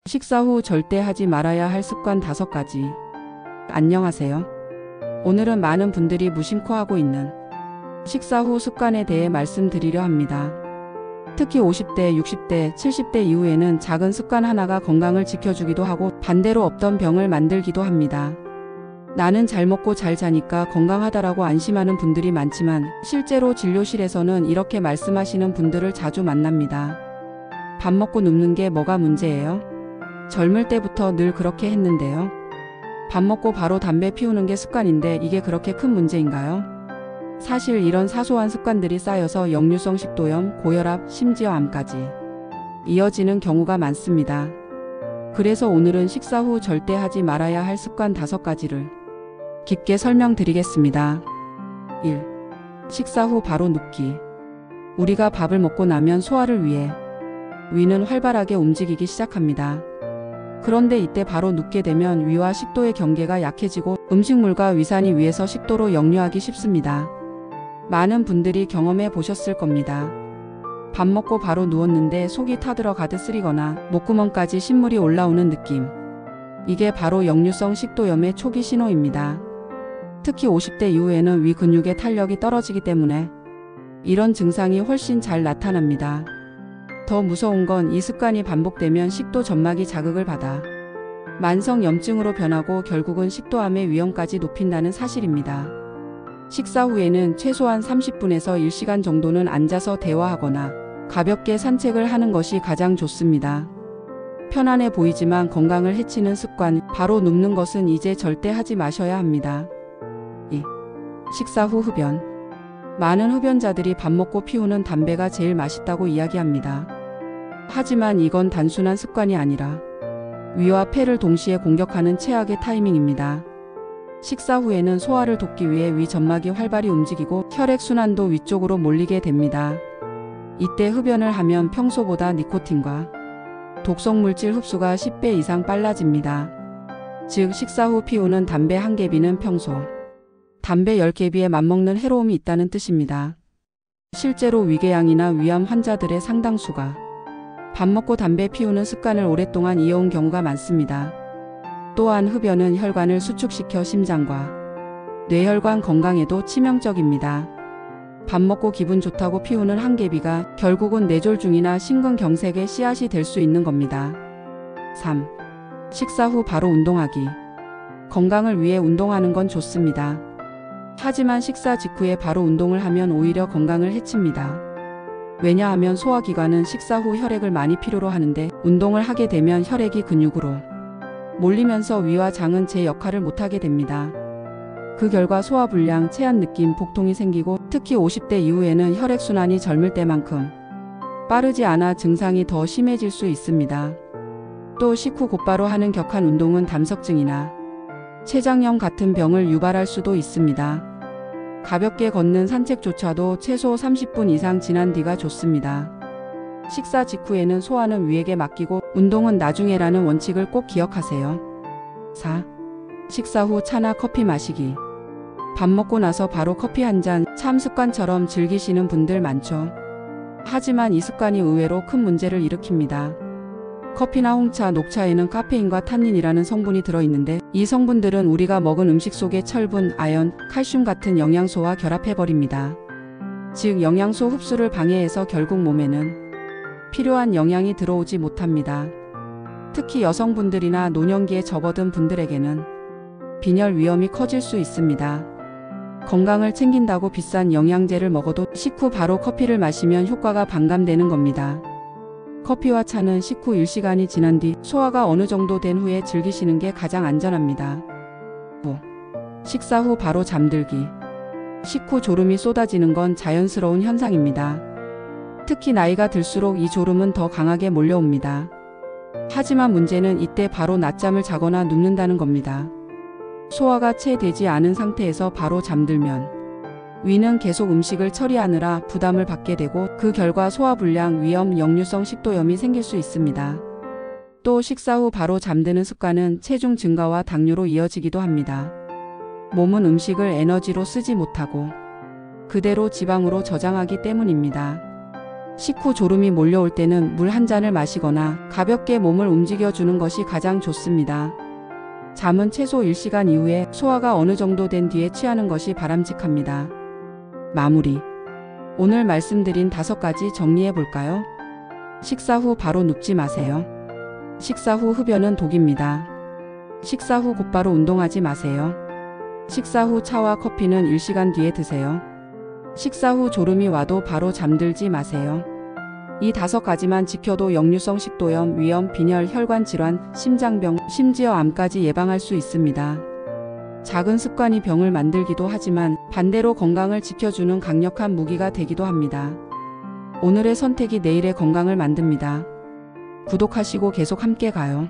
식사 후 절대 하지 말아야 할 습관 5가지. 안녕하세요. 오늘은 많은 분들이 무심코 하고 있는 식사 후 습관에 대해 말씀드리려 합니다. 특히 50대, 60대, 70대 이후에는 작은 습관 하나가 건강을 지켜주기도 하고 반대로 없던 병을 만들기도 합니다. 나는 잘 먹고 잘 자니까 건강하다라고 안심하는 분들이 많지만 실제로 진료실에서는 이렇게 말씀하시는 분들을 자주 만납니다. 밥 먹고 눕는 게 뭐가 문제예요? 젊을 때부터 늘 그렇게 했는데요. 밥 먹고 바로 담배 피우는 게 습관인데 이게 그렇게 큰 문제인가요? 사실 이런 사소한 습관들이 쌓여서 역류성 식도염, 고혈압, 심지어 암까지 이어지는 경우가 많습니다. 그래서 오늘은 식사 후 절대 하지 말아야 할 습관 5가지를 깊게 설명드리겠습니다. 1. 식사 후 바로 눕기. 우리가 밥을 먹고 나면 소화를 위해 위는 활발하게 움직이기 시작합니다. 그런데 이때 바로 눕게 되면 위와 식도의 경계가 약해지고 음식물과 위산이 위에서 식도로 역류하기 쉽습니다. 많은 분들이 경험해 보셨을 겁니다. 밥 먹고 바로 누웠는데 속이 타들어가듯 쓰리거나 목구멍까지 신물이 올라오는 느낌. 이게 바로 역류성 식도염의 초기 신호입니다. 특히 50대 이후에는 위 근육의 탄력이 떨어지기 때문에 이런 증상이 훨씬 잘 나타납니다. 더 무서운 건 이 습관이 반복되면 식도 점막이 자극을 받아 만성 염증으로 변하고 결국은 식도암의 위험까지 높인다는 사실입니다. 식사 후에는 최소한 30분에서 1시간 정도는 앉아서 대화하거나 가볍게 산책을 하는 것이 가장 좋습니다. 편안해 보이지만 건강을 해치는 습관, 바로 눕는 것은 이제 절대 하지 마셔야 합니다. 2. 식사 후 흡연. 많은 흡연자들이 밥 먹고 피우는 담배가 제일 맛있다고 이야기합니다. 하지만 이건 단순한 습관이 아니라 위와 폐를 동시에 공격하는 최악의 타이밍입니다. 식사 후에는 소화를 돕기 위해 위 점막이 활발히 움직이고 혈액순환도 위쪽으로 몰리게 됩니다. 이때 흡연을 하면 평소보다 니코틴과 독성물질 흡수가 10배 이상 빨라집니다. 즉 식사 후 피우는 담배 1개비는 평소 담배 10개비에 맞먹는 해로움이 있다는 뜻입니다. 실제로 위궤양이나 위암 환자들의 상당수가 밥 먹고 담배 피우는 습관을 오랫동안 이어온 경우가 많습니다. 또한 흡연은 혈관을 수축시켜 심장과 뇌혈관 건강에도 치명적입니다. 밥 먹고 기분 좋다고 피우는 1개비가 결국은 뇌졸중이나 심근경색의 씨앗이 될 수 있는 겁니다. 3. 식사 후 바로 운동하기. 건강을 위해 운동하는 건 좋습니다. 하지만 식사 직후에 바로 운동을 하면 오히려 건강을 해칩니다. 왜냐하면 소화기관은 식사 후 혈액을 많이 필요로 하는데 운동을 하게 되면 혈액이 근육으로 몰리면서 위와 장은 제 역할을 못하게 됩니다. 그 결과 소화불량, 체한 느낌, 복통이 생기고 특히 50대 이후에는 혈액순환이 젊을 때만큼 빠르지 않아 증상이 더 심해질 수 있습니다. 또 식후 곧바로 하는 격한 운동은 담석증이나 췌장염 같은 병을 유발할 수도 있습니다. 가볍게 걷는 산책조차도 최소 30분 이상 지난 뒤가 좋습니다. 식사 직후에는 소화는 위에게 맡기고 운동은 나중에라는 원칙을 꼭 기억하세요. 4. 식사 후 차나 커피 마시기. 밥 먹고 나서 바로 커피 한 잔, 참 습관처럼 즐기시는 분들 많죠. 하지만 이 습관이 의외로 큰 문제를 일으킵니다. 커피나 홍차, 녹차에는 카페인과 탄닌이라는 성분이 들어있는데 이 성분들은 우리가 먹은 음식 속에 철분, 아연, 칼슘 같은 영양소와 결합해버립니다. 즉 영양소 흡수를 방해해서 결국 몸에는 필요한 영양이 들어오지 못합니다. 특히 여성분들이나 노년기에 접어든 분들에게는 빈혈 위험이 커질 수 있습니다. 건강을 챙긴다고 비싼 영양제를 먹어도 식후 바로 커피를 마시면 효과가 반감되는 겁니다. 커피와 차는 식후 1시간이 지난 뒤 소화가 어느 정도 된 후에 즐기시는 게 가장 안전합니다. 5. 식사 후 바로 잠들기. 식후 졸음이 쏟아지는 건 자연스러운 현상입니다. 특히 나이가 들수록 이 졸음은 더 강하게 몰려옵니다. 하지만 문제는 이때 바로 낮잠을 자거나 눕는다는 겁니다. 소화가 채 되지 않은 상태에서 바로 잠들면 위는 계속 음식을 처리하느라 부담을 받게 되고 그 결과 소화불량, 위염, 역류성 식도염이 생길 수 있습니다. 또 식사 후 바로 잠드는 습관은 체중 증가와 당뇨로 이어지기도 합니다. 몸은 음식을 에너지로 쓰지 못하고 그대로 지방으로 저장하기 때문입니다. 식후 졸음이 몰려올 때는 물 한 잔을 마시거나 가볍게 몸을 움직여주는 것이 가장 좋습니다. 잠은 최소 1시간 이후에 소화가 어느 정도 된 뒤에 취하는 것이 바람직합니다. 마무리. 오늘 말씀드린 5가지 정리해 볼까요? 식사 후 바로 눕지 마세요. 식사 후 흡연은 독입니다. 식사 후 곧바로 운동하지 마세요. 식사 후 차와 커피는 1시간 뒤에 드세요. 식사 후 졸음이 와도 바로 잠들지 마세요. 이 5가지만 지켜도 역류성 식도염, 위염, 빈혈, 혈관 질환, 심장병, 심지어 암까지 예방할 수 있습니다. 작은 습관이 병을 만들기도 하지만 반대로 건강을 지켜주는 강력한 무기가 되기도 합니다. 오늘의 선택이 내일의 건강을 만듭니다. 구독하시고 계속 함께 가요.